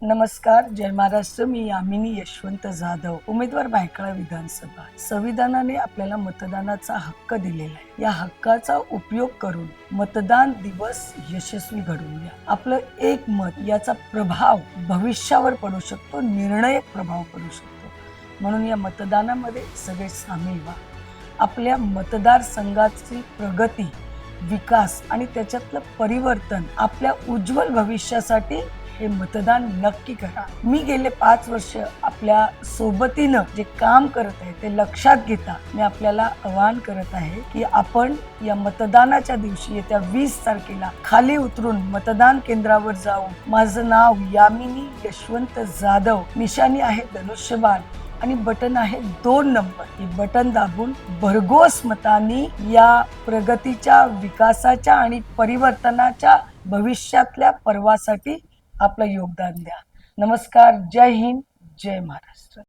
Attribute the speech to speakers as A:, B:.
A: नमस्कार, जय महाराष्ट्र. मी यामिनी यशवंत जाधव, उमेदवार भायखळा विधानसभा. संविधानाने आपल्याला मतदानाचा हक्क दिलेला आहे. या हक्काचा उपयोग करून मतदान दिवस यशस्वी घडवूया. आपलं एक मत याचा प्रभाव भविष्यावर पडू शकतो, निर्णायक प्रभाव पडू शकतो. म्हणून या मतदानामध्ये सगळे सामील व्हा. आपल्या मतदारसंघाची प्रगती, विकास आणि त्याच्यातलं परिवर्तन आपल्या उज्ज्वल भविष्यासाठी हे मतदान नक्की करा. मी गेले 5 वर्ष आपल्या सोबतीनं जे काम करत आहे ते लक्षात घेता मी आपल्याला आवाहन करत आहे की आपण या मतदानाच्या दिवशी येत्या 20 तारखेला खाली उतरून मतदान केंद्रावर जाऊन माझं नाव यामिनी यशवंत जाधव, निशाणी आहे धनुष्यबाण आणि बटन आहे 2 नंबर. हे बटन दाबून भरघोस मतांनी या प्रगतीच्या, विकासाच्या आणि परिवर्तनाच्या भविष्यातल्या पर्वासाठी आपलं योगदान द्या. नमस्कार, जय हिंद, जय महाराष्ट्र.